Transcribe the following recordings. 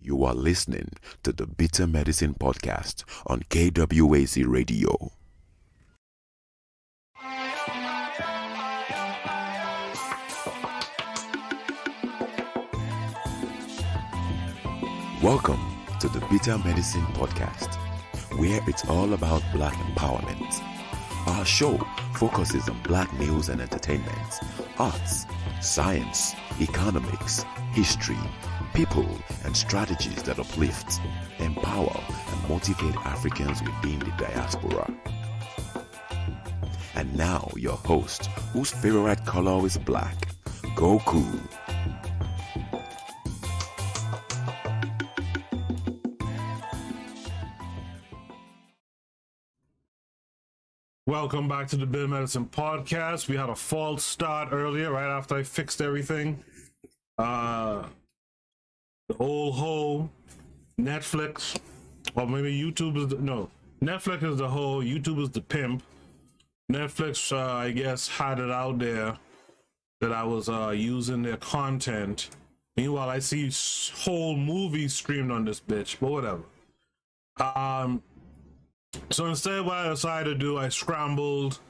You are listening to the Bitter Medicine Podcast on KWAZ Radio. Welcome to the Bitter Medicine Podcast, where it's all about Black empowerment. Our show focuses on Black news and entertainment, arts, science, economics, history, people, and strategies that uplift, empower, and motivate Africans within the diaspora. And now, your host, whose favorite color is black, Goku. Welcome back to the Bitter Medicine Podcast. We had a false start earlier, right after I fixed everything. The old hoe, Netflix, or maybe YouTube is Netflix is the hoe, YouTube is the pimp. Netflix, I guess, had it out there that I was using their content. Meanwhile, I see whole movies streamed on this bitch, but whatever. So instead, what I decided to do, I scrambled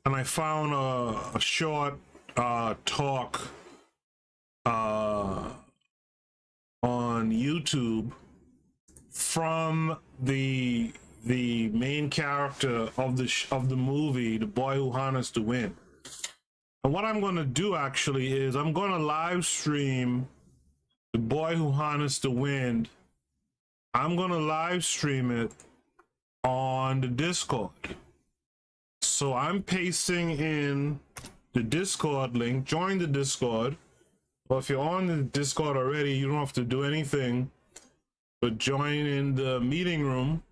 and I found a short talk on YouTube from the main character of the movie, The Boy Who Harnessed the Wind. And what I'm going to do actually is I'm going to live stream The Boy Who Harnessed the Wind. I'm going to live stream it on the Discord. So I'm pasting in the Discord link. Join the Discord. Well, if you're on the Discord already, you don't have to do anything but join in the meeting room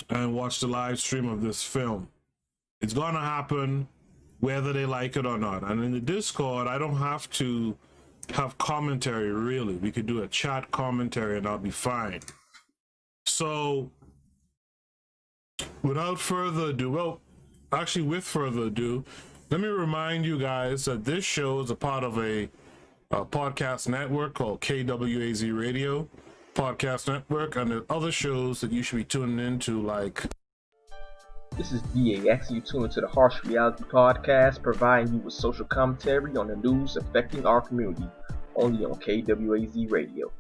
and watch the live stream of this film. It's gonna happen whether they like it or not. And in the Discord, I don't have to have commentary, really. We could do a chat commentary and I'll be fine. So without further ado, with further ado, let me remind you guys that this show is a part of a podcast network called KWAZ Radio Podcast Network, and there's other shows that you should be tuning into, like... This is DAX. You tune into the Harsh Reality Podcast, providing you with social commentary on the news affecting our community, only on KWAZ Radio.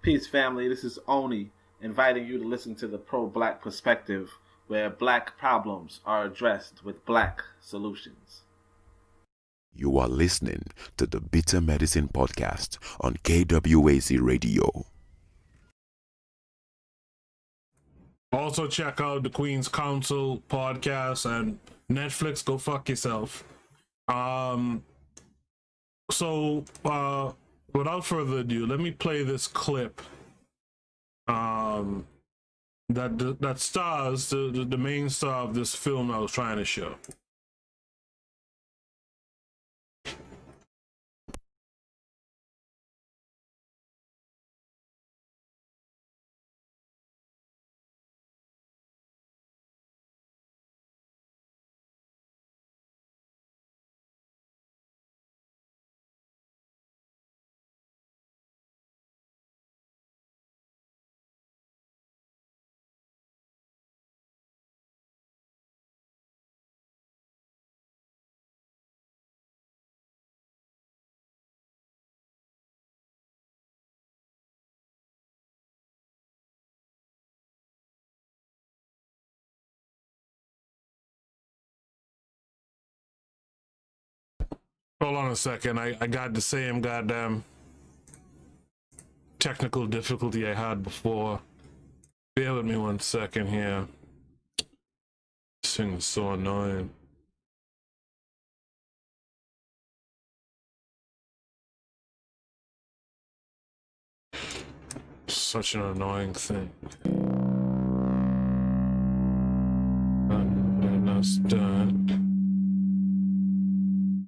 Peace, family. This is Oni, inviting you to listen to the Pro-Black Perspective, where Black problems are addressed with Black solutions. You are listening to the Bitter Medicine Podcast on KWAZ Radio. Also check out the Queen's Council podcast and Netflix, go fuck yourself. Without further ado, let me play this clip that stars the main star of this film I was trying to show. Hold on a second, I got the same goddamn technical difficulty I had before. Bear with me 1 second here. This thing is so annoying. Such an annoying thing. And that's done.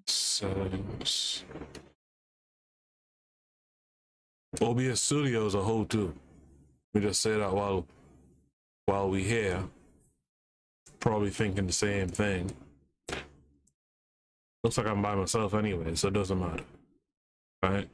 Settings. OBS Studio is a whole too. We just say that while we here. Probably thinking the same thing. Looks like I'm by myself anyway, so it doesn't matter. Right.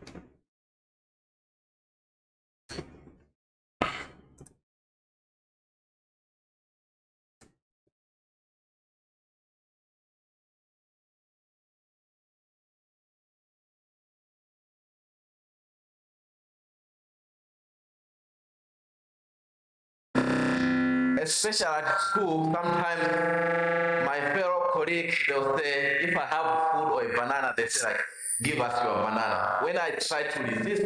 Especially at school, sometimes my fellow colleagues, they'll say, if I have food or a banana, they say like, give us your banana. When I try to resist,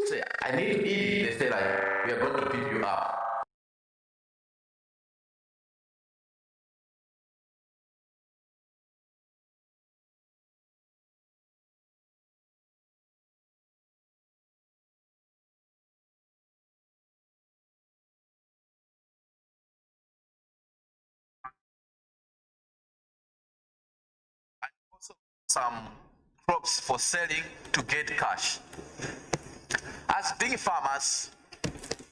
say, I need to eat it, they say like, we are going to beat you up. Also, some crops for selling to get cash. As being farmers,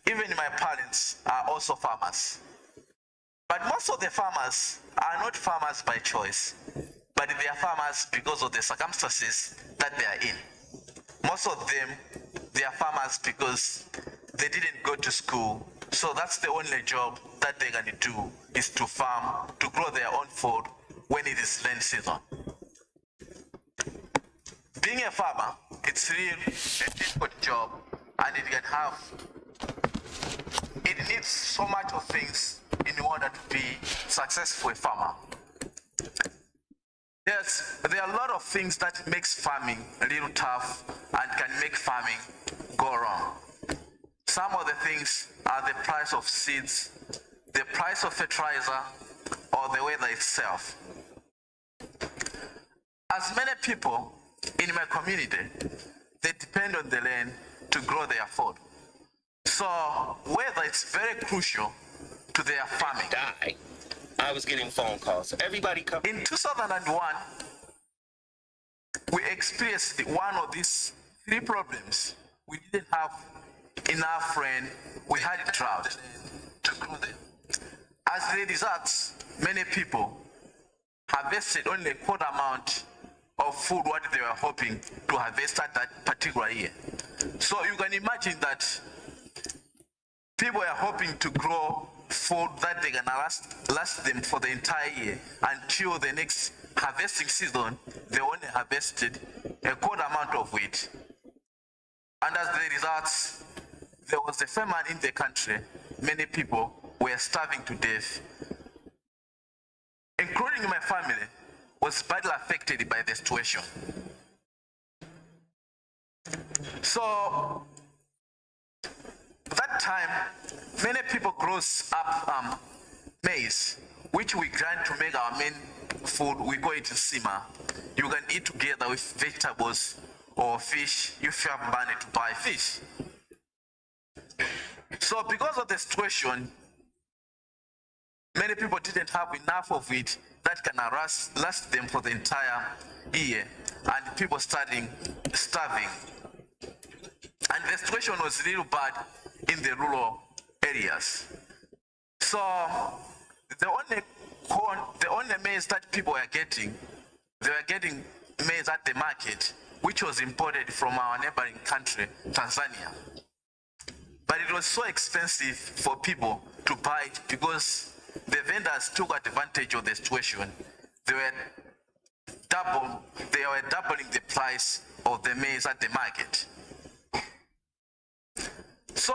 even my parents are also farmers. But most of the farmers are not farmers by choice, but they are farmers because of the circumstances that they are in. Most of them, they are farmers because they didn't go to school, so that's the only job that they're going to do is to farm, to grow their own food when it is rain season. Being a farmer, it's really a difficult job, and it needs so much of things in order to be successful a farmer. There are a lot of things that makes farming a little tough and can make farming go wrong. Some of the things are the price of seeds, the price of fertilizer, or the weather itself. As many people in my community, they depend on the land to grow their food. So weather is very crucial to their farming. I was getting phone calls. Everybody come. In 2001, we experienced one of these three problems. We didn't have enough rain. We had a drought to grow them. As the result, many people harvested only a quarter amount of food what they were hoping to harvest at that particular year. So you can imagine that people are hoping to grow food that they're gonna last them for the entire year until the next harvesting season. They only harvested a quarter amount of it. And as the result, there was a famine in the country. Many people were starving to death, including my family, was badly affected by the situation. So that time, many people grows up maize, which we grind to make our main food. We call it sima. You can eat together with vegetables or fish if you have money to buy fish. So because of the situation, many people didn't have enough of it that can last them for the entire year, and people starting starving. And the situation was really bad in the rural areas. So the only maize that people were getting, they were getting maize at the market, which was imported from our neighboring country, Tanzania. But it was so expensive for people to buy it because the vendors took advantage of the situation. They were doubling the price of the maize at the market. So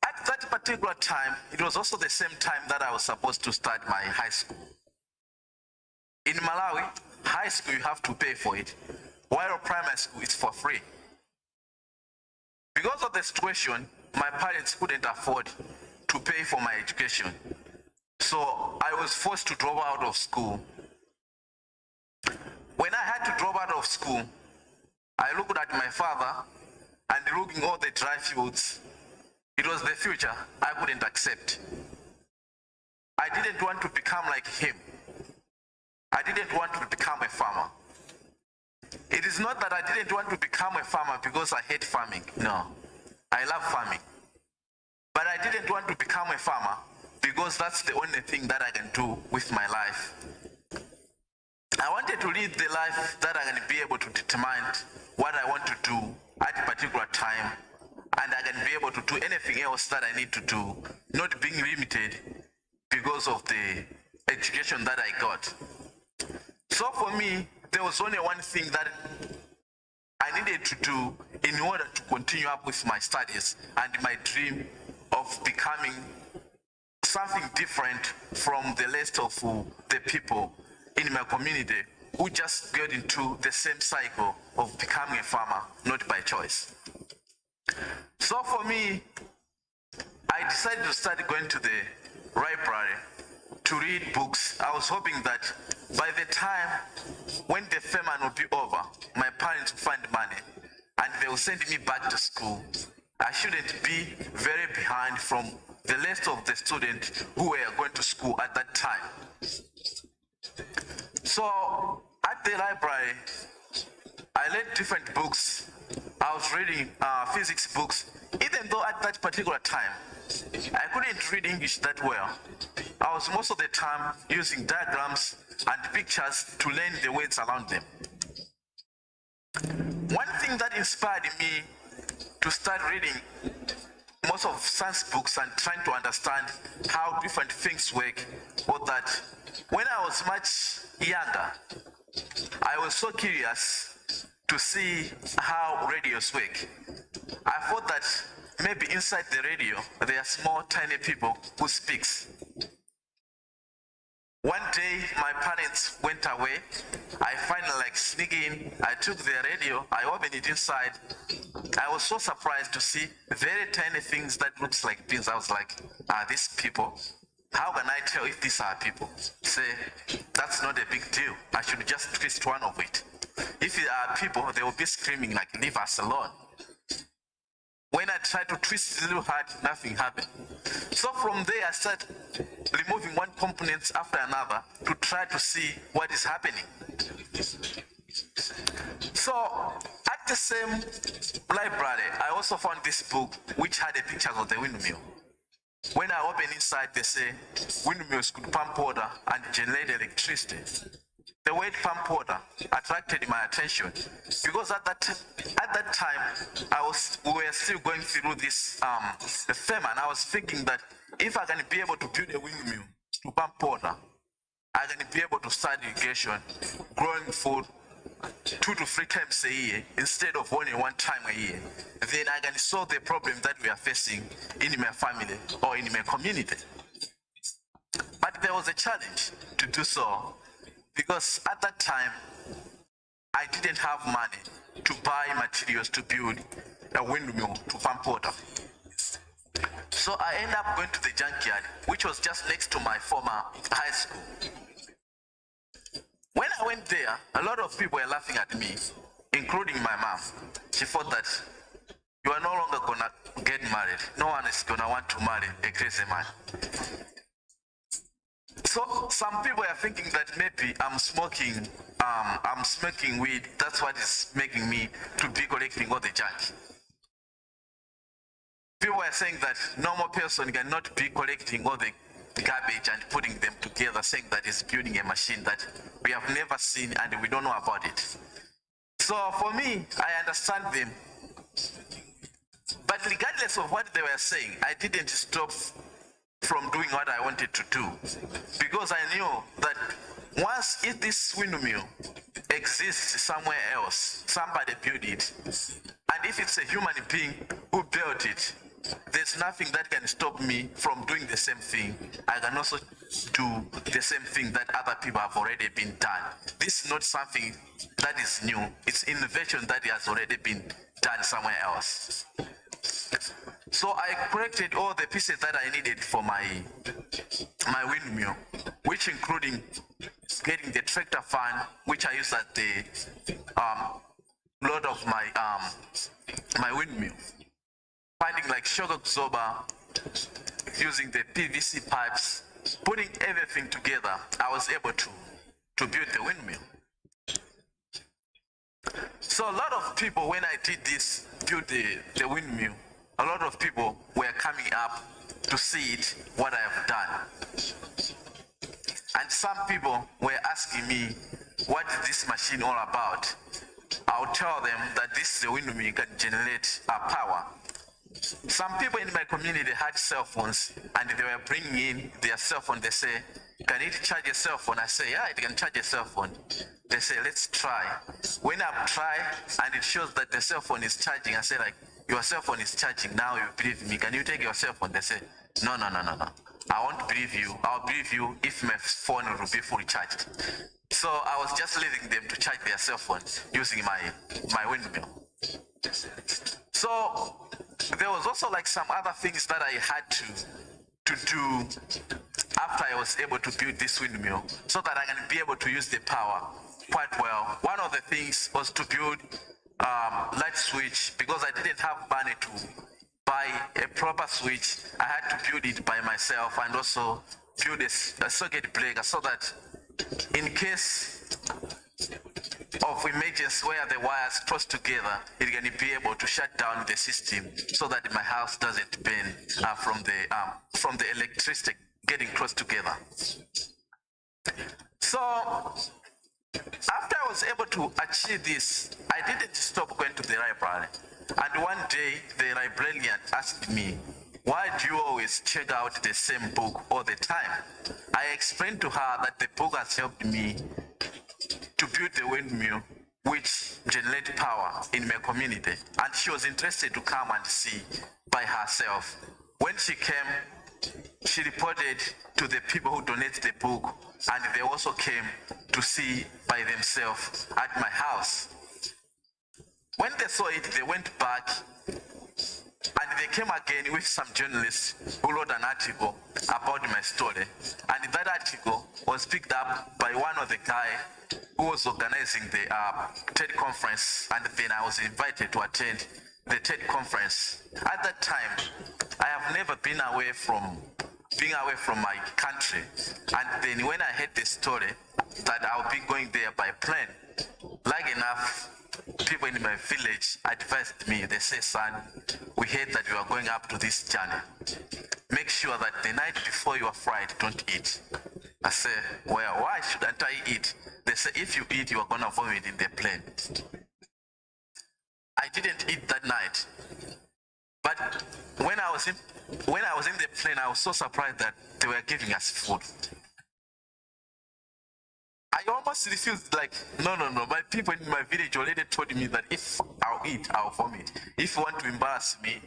at that particular time, it was also the same time that I was supposed to start my high school. In Malawi, high school you have to pay for it, while primary school is for free. Because of the situation, my parents couldn't afford to pay for my education. So I was forced to drop out of school. When I had to drop out of school, I looked at my father and looking all the dry fields. It was the future I couldn't accept. I didn't want to become like him. I didn't want to become a farmer. It is not that I didn't want to become a farmer because I hate farming. No, I love farming. But I didn't want to become a farmer because that's the only thing that I can do with my life. I wanted to live the life that I can be able to determine what I want to do at a particular time, and I can be able to do anything else that I need to do, not being limited because of the education that I got. So for me, there was only one thing that I needed to do in order to continue up with my studies and my dream of becoming something different from the rest of the people in my community who just got into the same cycle of becoming a farmer, not by choice. So for me, I decided to start going to the library to read books. I was hoping that by the time when the famine will be over, my parents will find money and they will send me back to school. I shouldn't be very behind from the rest of the students who were going to school at that time. So at the library, I read different books. I was reading physics books, even though at that particular time, I couldn't read English that well. I was most of the time using diagrams and pictures to learn the words around them. One thing that inspired me to start reading most of science books and trying to understand how different things work was that when I was much younger, I was so curious to see how radios work. I thought that maybe inside the radio, there are small, tiny people who speaks. One day, my parents went away. I finally sneaked in. I took the radio. I opened it inside. I was so surprised to see very tiny things that looks like pins. I was like, are these people? How can I tell if these are people? Say, that's not a big deal. I should just twist one of it. If it are people, they will be screaming like, leave us alone. When I tried to twist a little hard, nothing happened. So from there, I started removing one component after another to try to see what is happening. So at the same library, I also found this book which had a picture of the windmill. When I opened inside, they say windmills could pump water and generate electricity. The word pump water attracted my attention because at that time we were still going through this the famine. I was thinking that if I can be able to build a windmill to pump water, I can be able to start irrigation, growing food 2 to 3 times a year instead of only 1 time a year. Then I can solve the problem that we are facing in my family or in my community. But there was a challenge to do so, because at that time, I didn't have money to buy materials to build a windmill to pump water. So I ended up going to the junkyard, which was just next to my former high school. When I went there, a lot of people were laughing at me, including my mom. She thought that you are no longer gonna get married. No one is gonna want to marry a crazy man. So some people are thinking that maybe I'm smoking weed. That's what is making me to be collecting all the junk. People are saying that normal person cannot be collecting all the garbage and putting them together, saying that it's building a machine that we have never seen and we don't know about it. So for me, I understand them. But regardless of what they were saying, I didn't stop from doing what I wanted to do, because I knew that once if this windmill exists somewhere else, somebody built it, and if it's a human being who built it, there's nothing that can stop me from doing the same thing. I can also do the same thing that other people have already been done. This is not something that is new. It's innovation that has already been done somewhere else. So I collected all the pieces that I needed for my windmill, which including getting the tractor fan, which I use at the load of my windmill, finding like shock absorber, using the PVC pipes, putting everything together. I was able to build the windmill. So a lot of people, when I did this, build the windmill, a lot of people were coming up to see it, what I have done. And some people were asking me what is this machine all about, I'll tell them that this is a windmill can generate power. Some people in my community had cell phones and they were bringing in their cell phone. They say, can it charge a cell phone? I say, yeah, it can charge a cell phone. They say, let's try. When I try and it shows that the cell phone is charging, I say like, your cell phone is charging, now you believe me. Can you take your cell phone? They say, no. I won't believe you. I'll believe you if my phone will be fully charged. So I was just leaving them to charge their cell phone using my windmill. So there was also like some other things that I had to do after I was able to build this windmill so that I can be able to use the power quite well. One of the things was to build light switch because I didn't have money to buy a proper switch. I had to build it by myself and also build a circuit breaker so that in case of emergency where the wires cross together, it can be able to shut down the system so that my house doesn't burn from the electricity getting close together. So after I was able to achieve this, I didn't stop going to the library. And one day the librarian asked me, why do you always check out the same book all the time? I explained to her that the book has helped me to build the windmill which generate power in my community, and she was interested to come and see by herself. When she came, she reported to the people who donate the book, and they also came to see by themselves at my house. When they saw it, they went back and they came again with some journalists who wrote an article about my story. And that article was picked up by one of the guys who was organizing the TED conference, and then I was invited to attend the TED conference. At that time, I have never been away from my country. And then when I heard the story that I'll be going there by plane, like enough, people in my village advised me. They say, son, we heard that you are going up to this journey. Make sure that the night before your flight, don't eat. I say, well, why shouldn't I eat? They say, if you eat, you are gonna vomit in the plane. I didn't eat that night. But when I was in the plane, I was so surprised that they were giving us food. I almost refused, like, no. My people in my village already told me that if I'll eat, I'll vomit. If you want to embarrass me,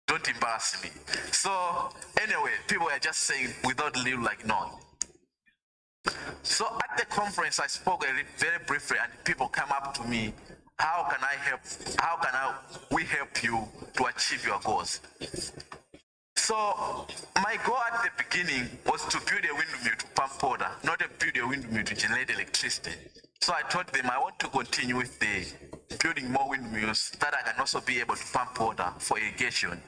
don't embarrass me. So anyway, people were just saying without little like no. So at the conference, I spoke very briefly, and people come up to me. How can I help? We help you to achieve your goals? So my goal at the beginning was to build a windmill to pump water, not to build a windmill to generate electricity. So I told them I want to continue with the building more windmills that I can also be able to pump water for irrigation.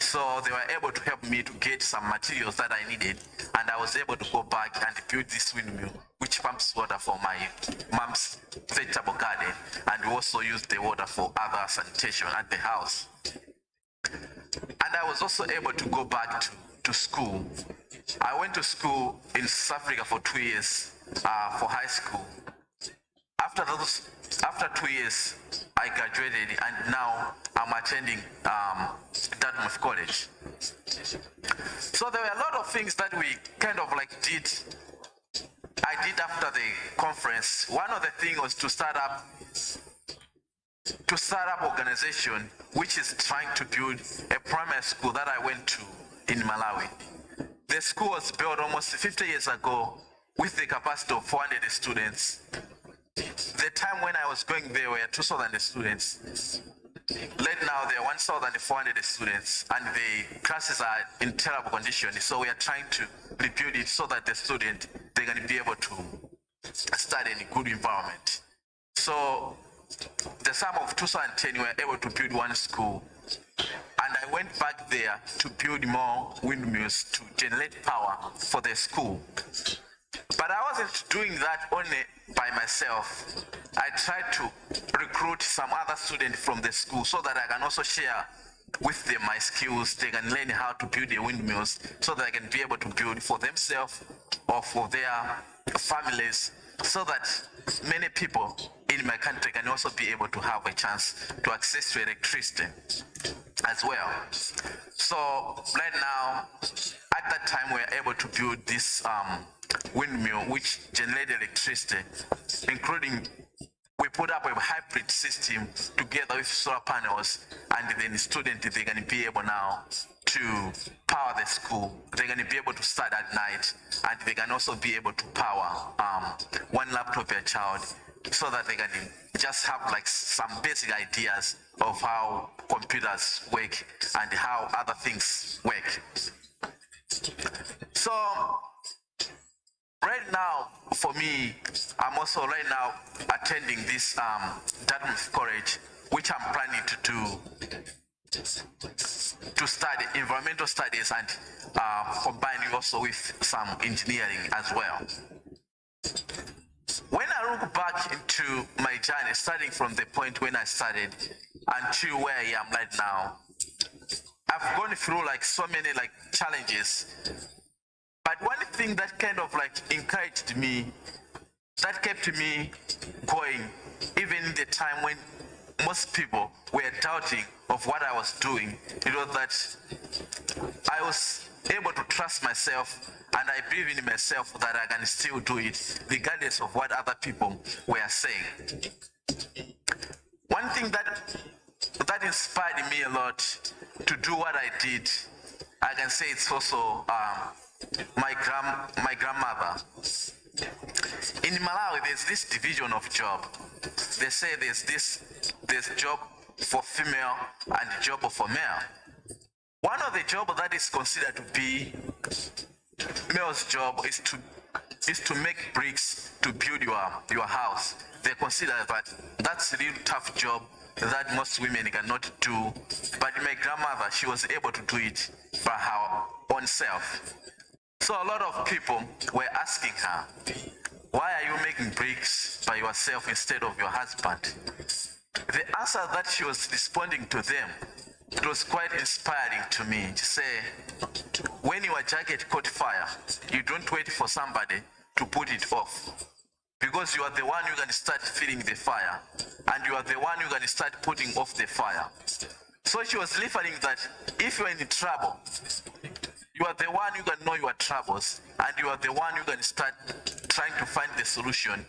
So they were able to help me to get some materials that I needed, and I was able to go back and build this windmill which pumps water for my mom's vegetable garden, and we also use the water for other sanitation at the house. And I was also able to go back to school. I went to school in South Africa for 2 years for high school. After 2 years, I graduated, and now I'm attending Dartmouth College. So there were a lot of things that we kind of like I did after the conference. One of the things was to start up organization which is trying to build a primary school that I went to in Malawi. The school was built almost 50 years ago with the capacity of 400 students. The time when I was going there were 2,000 students. Right now there are 1,400 students, and the classes are in terrible condition. So we are trying to rebuild it so that the student, they can be able to study in a good environment. So the summer of 2010, we were able to build one school, and I went back there to build more windmills to generate power for the school. But I wasn't doing that only by myself. I tried to recruit some other students from the school so that I can also share with them my skills. They can learn how to build the windmills so that they can be able to build for themselves or for their families, so that many people in my country can also be able to have a chance to access to electricity as well. So right now, at that time, we were able to build this windmill which generated electricity, including we put up a hybrid system together with solar panels, and then the students, they can be able now to power the school. They're going to be able to start at night, and they can also be able to power one laptop per child, so that they can just have like some basic ideas of how computers work and how other things work. So right now, for me, I'm also right now attending this Dartmouth College, which I'm planning to study environmental studies and combining also with some engineering as well. When I look back into my journey, starting from the point when I started until where I am right now, I've gone through like so many like challenges. But one thing that kind of like encouraged me, that kept me going, even in the time when most people were doubting of what I was doing, it was that I was able to trust myself, and I believe in myself that I can still do it, regardless of what other people were saying. One thing that inspired me a lot to do what I did, I can say it's also my grandmother. In Malawi, there's this division of job. They say there's job for female and job for male. One of the job that is considered to be male's job is to make bricks to build your house. They consider that that's a real tough job that most women cannot do. But my grandmother, she was able to do it by her own self. So a lot of people were asking her, why are you making bricks by yourself instead of your husband? The answer that she was responding to them, it was quite inspiring to me to say, when your jacket caught fire, you don't wait for somebody to put it off, because you are the one who can start feeling the fire, and you are the one who can start putting off the fire. So she was referring that if you are in trouble, you are the one who can know your troubles, and you are the one who can start trying to find the solution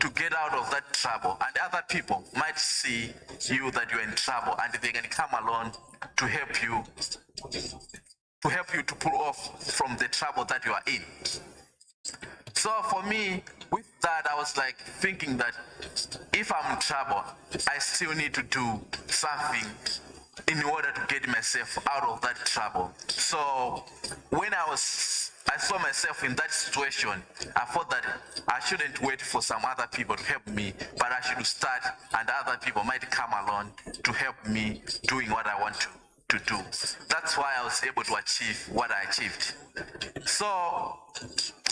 to get out of that trouble. And other people might see you that you're in trouble, and they can come along to help you to pull off from the trouble that you are in. So for me, with that, I was like thinking that if I'm in trouble, I still need to do something in order to get myself out of that trouble. So when I saw myself in that situation, I thought that I shouldn't wait for some other people to help me, but I should start, and other people might come along to help me doing what I want to do. That's why I was able to achieve what I achieved. So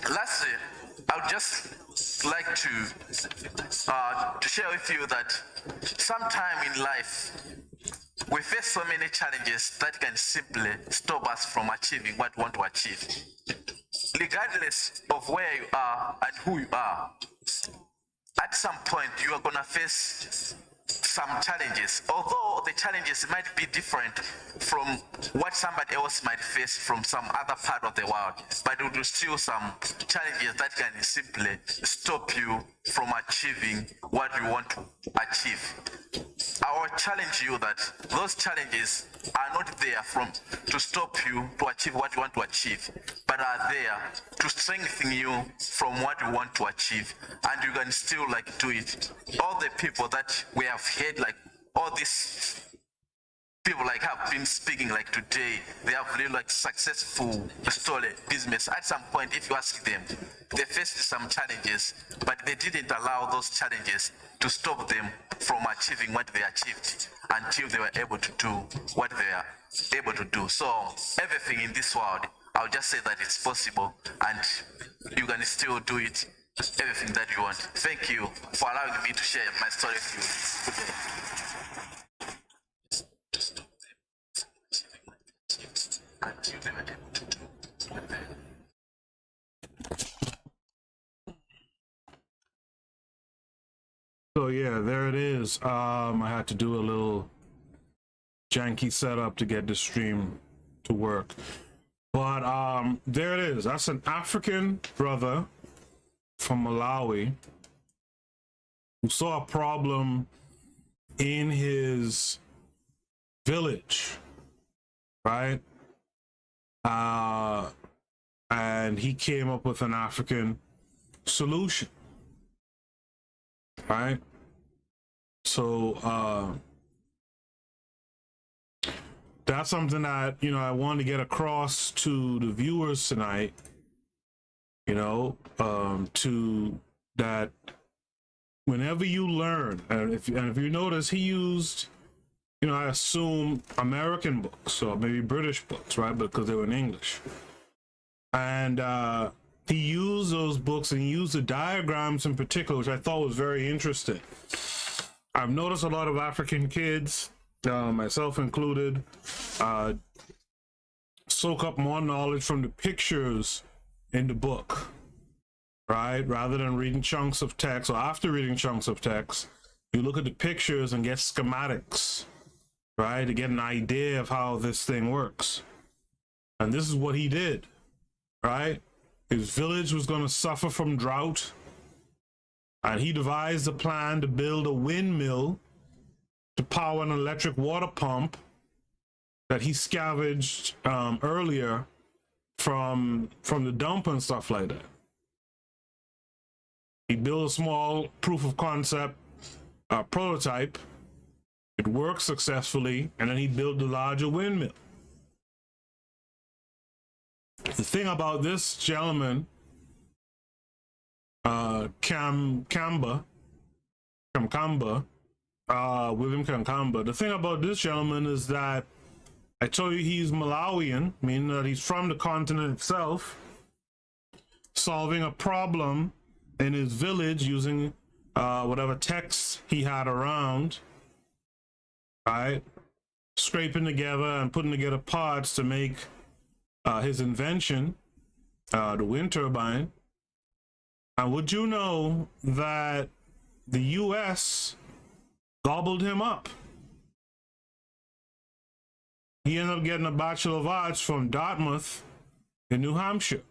lastly, I would just like to share with you that sometime in life, we face so many challenges that can simply stop us from achieving what we want to achieve. Regardless of where you are and who you are, at some point you are going to face some challenges, although the challenges might be different from what somebody else might face from some other part of the world, but there will still some challenges that can simply stop you from achieving what you want to achieve. I will challenge you that those challenges are not there to stop you to achieve what you want to achieve, but are there to strengthen you from what you want to achieve, and you can still like do it. All the people that we have heard, like all these people like have been speaking like today, they have really like successful story business. At some point, if you ask them, they faced some challenges, but they didn't allow those challenges to stop them from achieving what they achieved until they were able to do what they are able to do. So everything in this world, I'll just say that it's possible, and you can still do it, everything that you want. Thank you for allowing me to share my story with you today. is. I had to do a little janky setup to get the stream to work. But there it is. That's an African brother from Malawi who saw a problem in his village, right? And he came up with an African solution, right? So that's something that, you know, I wanted to get across to the viewers tonight, you know, to that whenever you learn, and if you notice, he used, you know, I assume American books or maybe British books, right? Because they were in English. And he used those books and he used the diagrams in particular, which I thought was very interesting. I've noticed a lot of African kids, myself included, soak up more knowledge from the pictures in the book, right? Rather than reading chunks of text, or after reading chunks of text, you look at the pictures and get schematics, right? To get an idea of how this thing works. And this is what he did, right? His village was going to suffer from drought, and he devised a plan to build a windmill to power an electric water pump that he scavenged earlier from the dump and stuff like that. He built a small proof of concept prototype. It worked successfully, and then he built the larger windmill. The thing about this gentleman, Kamkwamba, William Kamkwamba, the thing about this gentleman is that I told you he's Malawian, meaning that he's from the continent itself, solving a problem in his village using whatever text he had around, right? Scraping together and putting together parts to make his invention, the wind turbine. And would you know that the US gobbled him up? He ended up getting a Bachelor of Arts from Dartmouth in New Hampshire,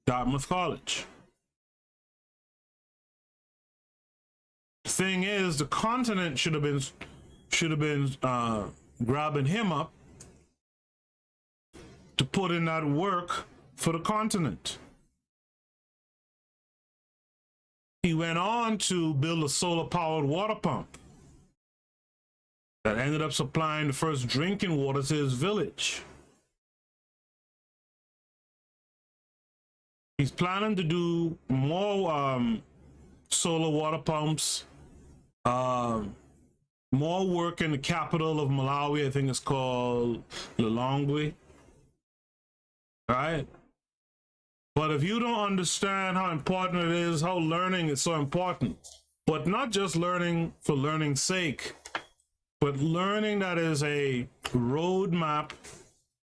Dartmouth College. The thing is, the continent should have been grabbing him up to put in that work for the continent. He went on to build a solar-powered water pump that ended up supplying the first drinking water to his village. He's planning to do more solar water pumps, more work in the capital of Malawi. I think it's called Lilongwe, right? But if you don't understand how important it is, how learning is so important, but not just learning for learning's sake, but learning that is a roadmap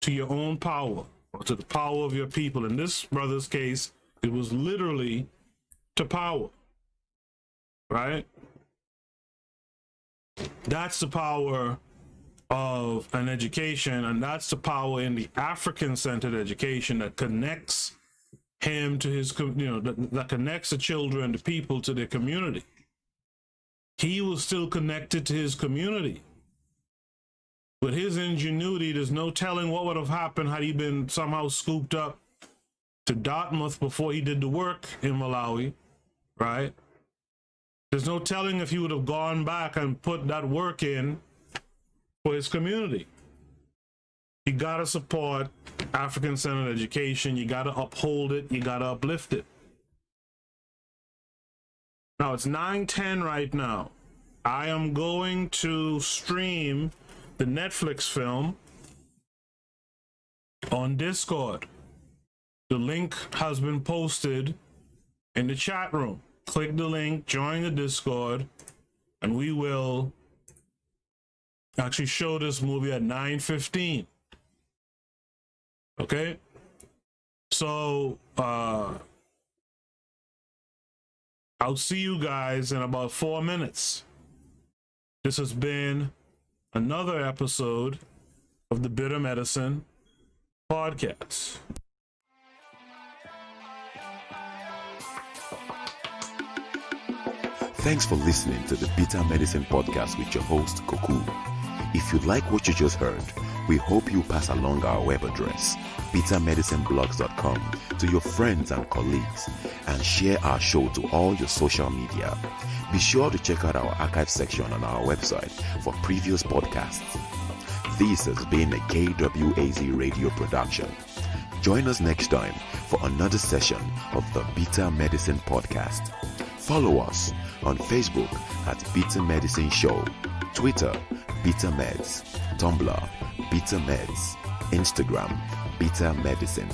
to your own power, or to the power of your people. In this brother's case, it was literally to power, right? That's the power of an education, and that's the power in the African-centered education that connects him to his, that connects the children, the people, to their community. He was still connected to his community. With his ingenuity, there's no telling what would have happened had he been somehow scooped up to Dartmouth before he did the work in Malawi, right? There's no telling if he would have gone back and put that work in for his community. You gotta support African-centered education. You gotta uphold it. You gotta uplift it. Now it's 9:10 right now. I am going to stream the Netflix film on Discord. The link has been posted in the chat room. Click the link, join the Discord, and we will actually show this movie at 9:15. Okay? So, I'll see you guys in about 4 minutes. This has been another episode of the Bitter Medicine Podcast. Thanks for listening to the Bitter Medicine Podcast with your host, Koku. If you like what you just heard, we hope you pass along our web address, bittermedicineblogs.com, to your friends and colleagues, and share our show to all your social media. Be sure to check out our archive section on our website for previous podcasts. This has been a KWAZ radio production. Join us next time for another session of the Bitter Medicine Podcast. Follow us on Facebook at Bitter Medicine Show, Twitter, Bitter Meds, Tumblr, Bitter Meds, Instagram, Bitter Medicine.